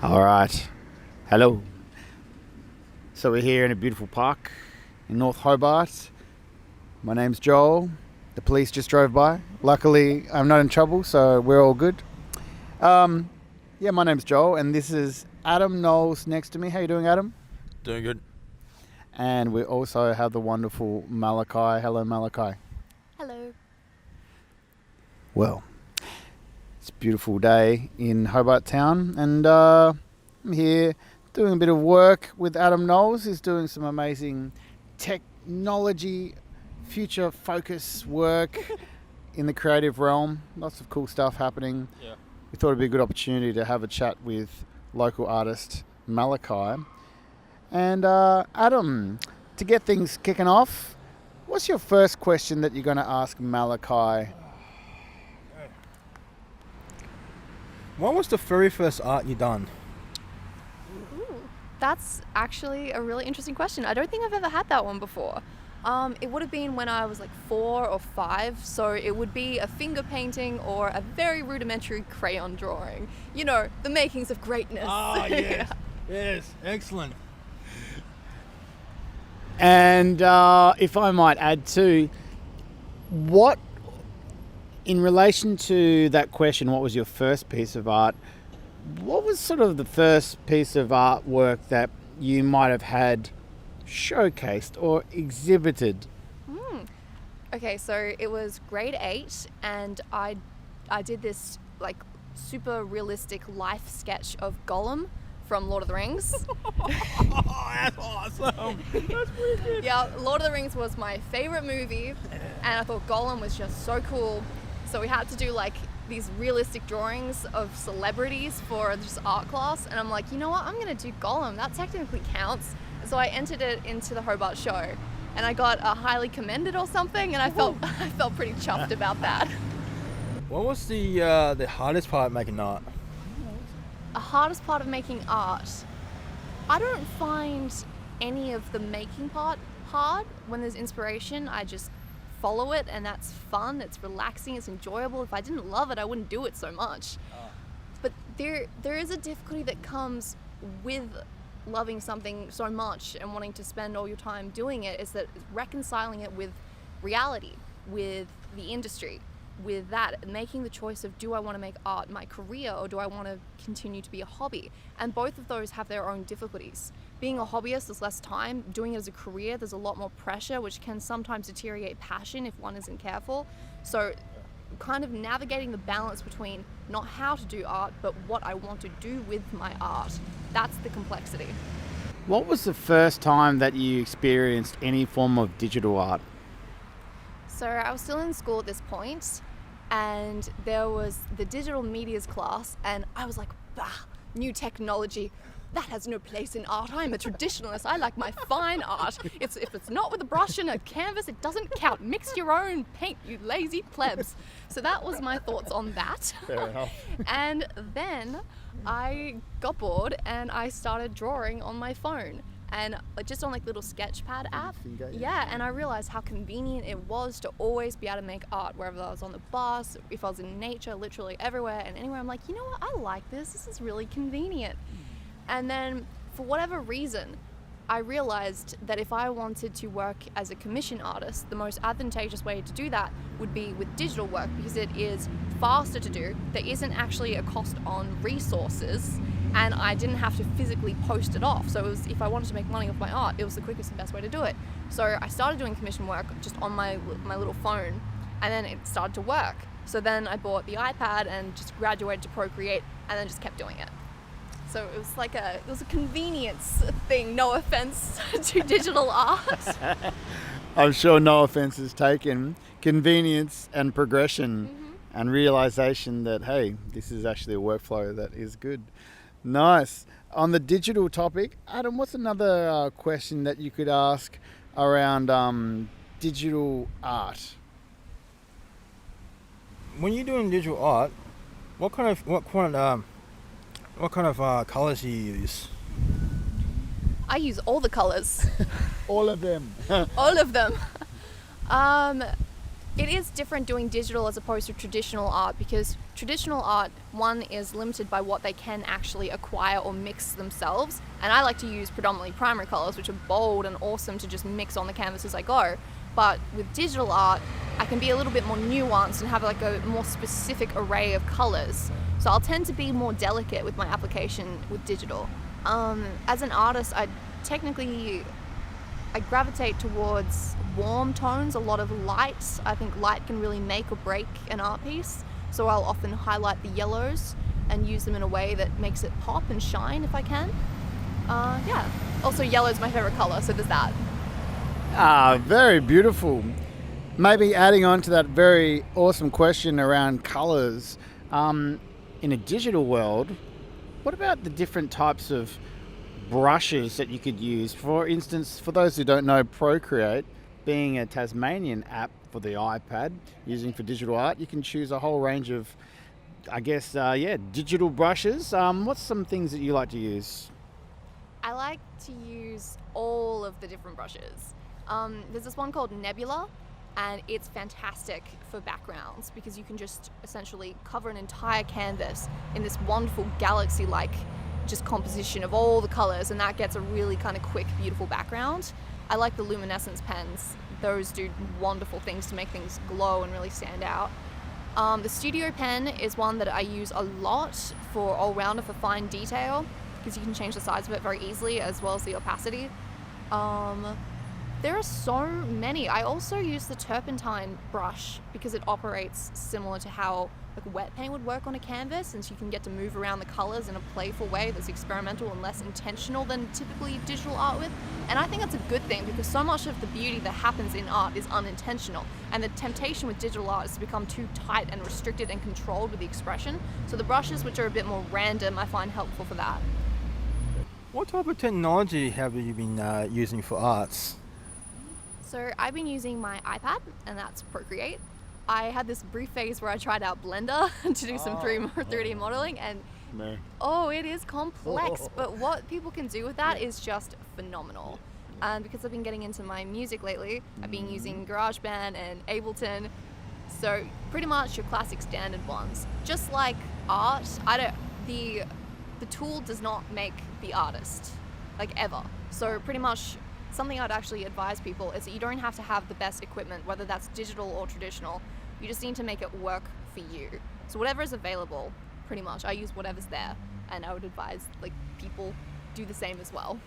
All right. Hello. So we're here in a beautiful park in North Hobart. My name's Joel. The police just drove by. Luckily, I'm not in trouble, so we're all good. My name's Joel, and this is Adam Knowles next to me. How you doing, Adam? Doing good. And we also have the wonderful Malachi. Hello, Malachi. Hello. Well, it's a beautiful day in Hobart Town, and I'm here doing a bit of work with Adam Knowles. He's doing some amazing technology, future focus work in the creative realm. Lots of cool stuff happening. Yeah. We thought it'd be a good opportunity to have a chat with local artist Malachi. And Adam, to get things kicking off, what's your first question that you're going to ask Malachi? What was the very first art you done? Ooh, that's actually a really interesting question. I don't think I've ever had that one before. It would have been when I was like 4 or 5, so it would be a finger painting or a very rudimentary crayon drawing. You know, the makings of greatness. Ah, yes. Yes, excellent. And if I might add too, what, in relation to that question, what was your first piece of art? What was sort of the first piece of artwork that you might have had showcased or exhibited? Okay, so it was grade 8, and I did this like super realistic life sketch of Gollum from Lord of the Rings. Oh, that's awesome. That's pretty good. Yeah, Lord of the Rings was my favorite movie, and I thought Gollum was just so cool. So we had to do like these realistic drawings of celebrities for just art class, and I'm like, you know what, I'm gonna do Gollum. That technically counts. So I entered it into the Hobart show, and I got a highly commended or something, and I felt pretty chuffed about that. What was the hardest part making art? The hardest part of making art, I don't find any of the making part hard. When there's inspiration, I just follow it, and that's fun, it's relaxing, it's enjoyable. If I didn't love it, I wouldn't do it so much. But there is a difficulty that comes with loving something so much and wanting to spend all your time doing it, is that reconciling it with reality, with the industry, with that, making the choice of, do I want to make art my career, or do I want to continue to be a hobby? And both of those have their own difficulties. Being a hobbyist, there's less time. Doing it as a career, there's a lot more pressure, which can sometimes deteriorate passion if one isn't careful. So kind of navigating the balance between not how to do art, but what I want to do with my art. That's the complexity. What was the first time that you experienced any form of digital art? So I was still in school at this point, and there was the digital medias class, and I was like, bah, new technology. That has no place in art. I'm a traditionalist. I like my fine art. If it's not with a brush and a canvas, it doesn't count. Mix your own paint, you lazy plebs. So that was my thoughts on that. Fair enough. And then I got bored and I started drawing on my phone, and just on like little sketchpad app. Yeah, and I realized how convenient it was to always be able to make art wherever I was, on the bus, if I was in nature, literally everywhere and anywhere. I'm like, you know what, I like this. This is really convenient. And then for whatever reason, I realized that if I wanted to work as a commission artist, the most advantageous way to do that would be with digital work, because it is faster to do. There isn't actually a cost on resources, and I didn't have to physically post it off. So it was, if I wanted to make money off my art, it was the quickest and best way to do it. So I started doing commission work just on my little phone, and then it started to work. So then I bought the iPad and just graduated to Procreate, and then just kept doing it. So it was like it was a convenience thing, no offense to digital art. I'm sure no offense is taken. Convenience and progression and realization that, hey, this is actually a workflow that is good. Nice. On the digital topic, Adam, what's another question that you could ask around digital art? When you're doing digital art, what kind of colors do you use? I use all the colors. All of them. All of them. It is different doing digital as opposed to traditional art, because traditional art, one, is limited by what they can actually acquire or mix themselves, and I like to use predominantly primary colors, which are bold and awesome to just mix on the canvas as I go. But with digital art, I can be a little bit more nuanced and have like a more specific array of colors. So I'll tend to be more delicate with my application with digital. As an artist, I gravitate towards warm tones, a lot of light. I think light can really make or break an art piece. So I'll often highlight the yellows and use them in a way that makes it pop and shine if I can. Yeah. Also, yellow is my favorite color, so there's that. Very beautiful. Maybe adding on to that very awesome question around colors, in a digital world, what about the different types of brushes that you could use? For instance, for those who don't know, Procreate, being a Tasmanian app for the iPad, using for digital art, you can choose a whole range of, digital brushes. What's some things that you like to use? I like to use all of the different brushes. There's this one called Nebula, and it's fantastic for backgrounds because you can just essentially cover an entire canvas in this wonderful galaxy-like just composition of all the colors, and that gets a really kind of quick, beautiful background. I like the luminescence pens. Those do wonderful things to make things glow and really stand out. The Studio pen is one that I use a lot for all-rounder, for fine detail, because you can change the size of it very easily, as well as the opacity. There are so many. I also use the turpentine brush because it operates similar to how like wet paint would work on a canvas, since you can get to move around the colors in a playful way that's experimental and less intentional than typically digital art with. And I think that's a good thing, because so much of the beauty that happens in art is unintentional, and the temptation with digital art is to become too tight and restricted and controlled with the expression. So the brushes, which are a bit more random, I find helpful for that. What type of technology have you been using for arts? So I've been using my iPad, and that's Procreate. I had this brief phase where I tried out Blender to do some 3D modeling, and it is complex, but what people can do with that is just phenomenal. And because I've been getting into my music lately, I've been using GarageBand and Ableton, so pretty much your classic standard ones. Just like art, the tool does not make the artist, like ever. So pretty much something I'd actually advise people is that you don't have to have the best equipment, whether that's digital or traditional. You just need to make it work for you. So whatever is available, pretty much, I use whatever's there, and I would advise like people do the same as well.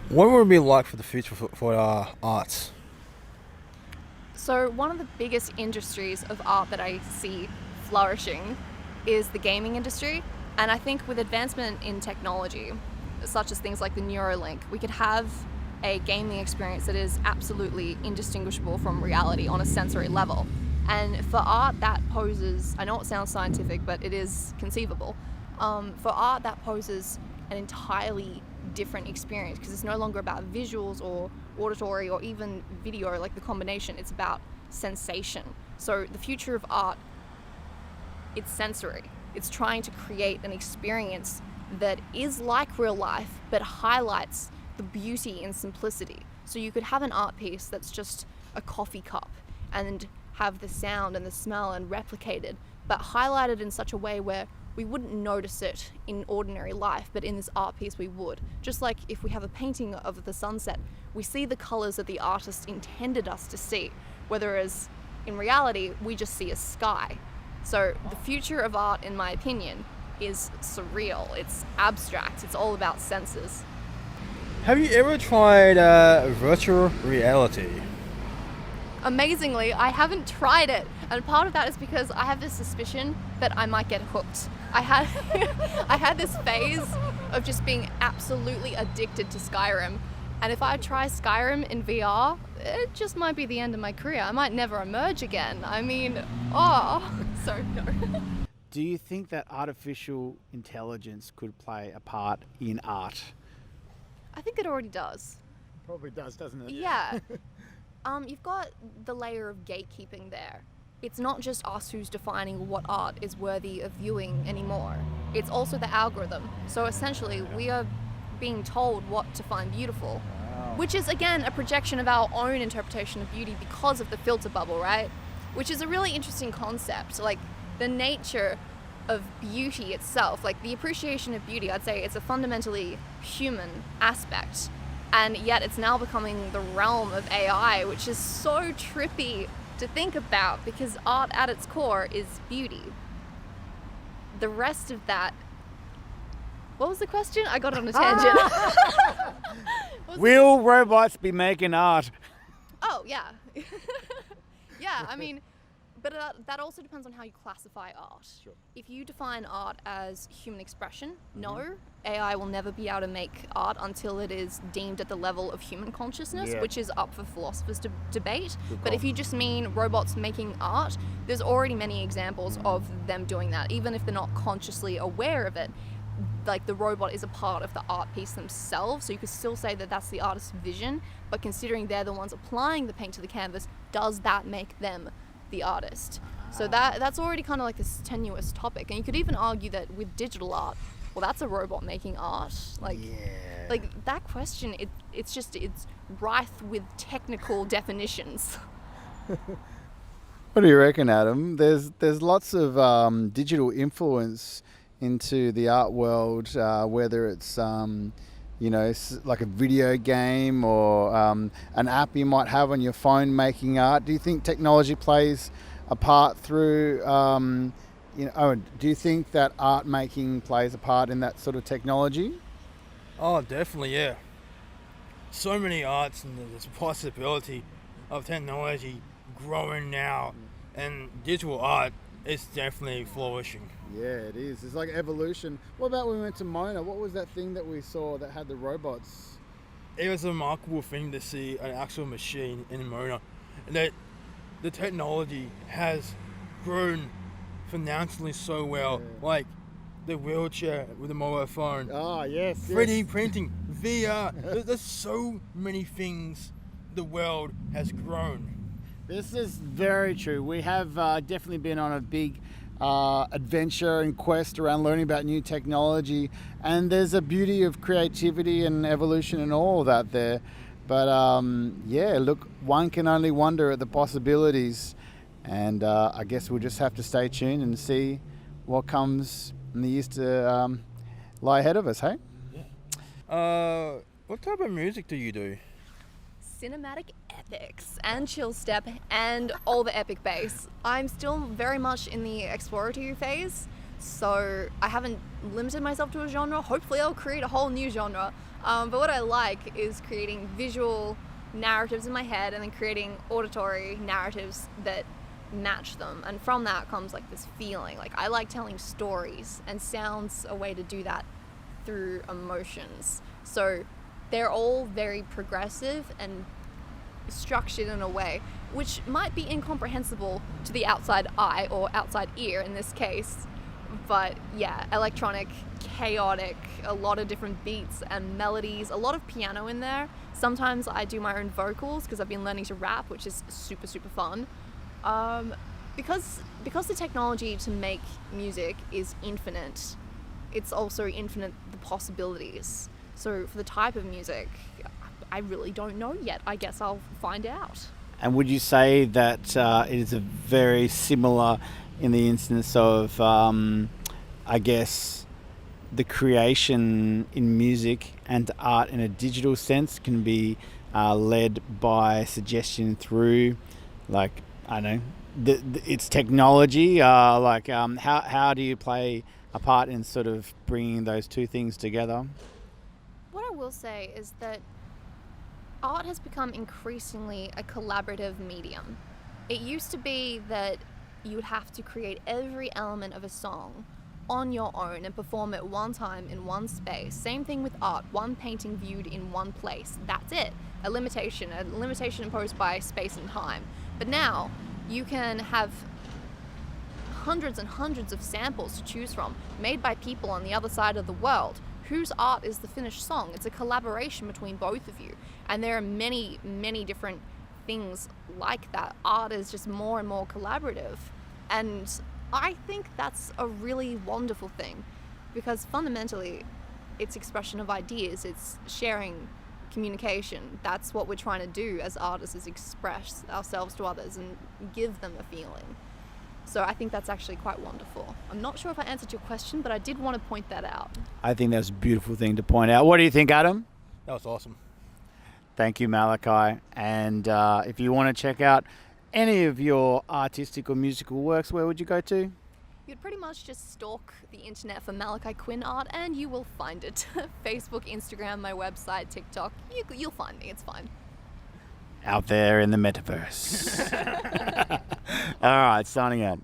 What would it be like for the future for arts? So one of the biggest industries of art that I see flourishing is the gaming industry, and I think with advancement in technology, such as things like the Neuralink, we could have a gaming experience that is absolutely indistinguishable from reality on a sensory level. And for art, that poses, I know it sounds scientific, but it is conceivable. For art, that poses an entirely different experience, because it's no longer about visuals or auditory or even video, like the combination. It's about sensation. So the future of art, it's sensory. It's trying to create an experience that is like real life, but highlights the beauty and simplicity. So you could have an art piece that's just a coffee cup and have the sound and the smell and replicated, but highlighted in such a way where we wouldn't notice it in ordinary life, but in this art piece we would. Just like if we have a painting of the sunset, we see the colors that the artist intended us to see, whereas in reality we just see a sky. So the future of art, in my opinion, is surreal. It's abstract. It's all about senses. Have you ever tried virtual reality? Amazingly, I haven't tried it, and part of that is because I have this suspicion that I might get hooked. I had this phase of just being absolutely addicted to Skyrim, and if I try Skyrim in VR, it just might be the end of my career. I might never emerge again. I mean, so no. Do you think that artificial intelligence could play a part in art? I think it already does. Probably does, doesn't it? Yeah. You've got the layer of gatekeeping there. It's not just us who's defining what art is worthy of viewing anymore. It's also the algorithm. So essentially, we are being told what to find beautiful, which is, again, a projection of our own interpretation of beauty because of the filter bubble, right? which is a really interesting concept. Like the nature of beauty itself, like the appreciation of beauty, I'd say it's a fundamentally human aspect. And yet it's now becoming the realm of AI, which is so trippy to think about because art at its core is beauty. The rest of that... What was the question? I got on a tangent. Will robots be making art? Oh, yeah. Yeah, I mean, but that also depends on how you classify art. Sure. If you define art as human expression, no, AI will never be able to make art until it is deemed at the level of human consciousness, which is up for philosophers to debate. But if you just mean robots making art, there's already many examples of them doing that, even if they're not consciously aware of it. Like the robot is a part of the art piece themselves, so you could still say that that's the artist's vision, but considering they're the ones applying the paint to the canvas, does that make them the artist? So that's already kind of like this tenuous topic, and you could even argue that with digital art, well, that's a robot making art. Like that question, it's rife with technical definitions. What do you reckon, Adam? There's lots of digital influence into the art world, whether it's like a video game or an app you might have on your phone making art. Do you think technology plays a part through do you think that art making plays a part in that sort of technology? Oh, definitely, yeah. So many arts, and there's a possibility of technology growing now, and digital art is definitely flourishing. Yeah, it is. It's like evolution. What about when we went to Mona? What was that thing that we saw that had the robots? It was a remarkable thing to see an actual machine in Mona, and that the technology has grown financially so well. Like the wheelchair with the mobile phone. Ah, yes. 3D printing, VR. There's so many things the world has grown. This is very true. We have definitely been on a big adventure and quest around learning about new technology, and there's a beauty of creativity and evolution and all of that there. But look, one can only wonder at the possibilities, and I guess we'll just have to stay tuned and see what comes in the years to lie ahead of us, hey? Yeah. What type of music do you do? Cinematic epics and chill step and all the epic bass. I'm still very much in the exploratory phase, so I haven't limited myself to a genre. Hopefully I'll create a whole new genre. But what I like is creating visual narratives in my head and then creating auditory narratives that match them. And from that comes like this feeling. Like I like telling stories, and sound's a way to do that through emotions. So they're all very progressive and structured in a way which might be incomprehensible to the outside eye or outside ear in this case. But yeah, electronic, chaotic, a lot of different beats and melodies, a lot of piano in there. Sometimes I do my own vocals because I've been learning to rap, which is super, super fun. Because the technology to make music is infinite, it's also infinite the possibilities. So for the type of music, I really don't know yet. I guess I'll find out. And would you say that it is a very similar in the instance of, I guess, the creation in music and art in a digital sense can be led by suggestion through, like, I don't know, it's technology? How do you play a part in sort of bringing those two things together? What I will say is that art has become increasingly a collaborative medium. It used to be that you would have to create every element of a song on your own and perform it one time in one space. Same thing with art, one painting viewed in one place. That's it. A limitation imposed by space and time. But now you can have hundreds and hundreds of samples to choose from, made by people on the other side of the world, whose art is the finished song. It's a collaboration between both of you. And there are many, many different things like that. Art is just more and more collaborative. And I think that's a really wonderful thing, because fundamentally it's expression of ideas. It's sharing communication. That's what we're trying to do as artists, is express ourselves to others and give them a feeling. So I think that's actually quite wonderful. I'm not sure if I answered your question, but I did want to point that out. I think that's a beautiful thing to point out. What do you think, Adam? That was awesome. Thank you, Malachi. And if you want to check out any of your artistic or musical works, where would you go to? You'd pretty much just stalk the internet for Malachi Quinn art and you will find it. Facebook, Instagram, my website, TikTok. You'll find me. It's fine. Out there in the metaverse. All right, signing out.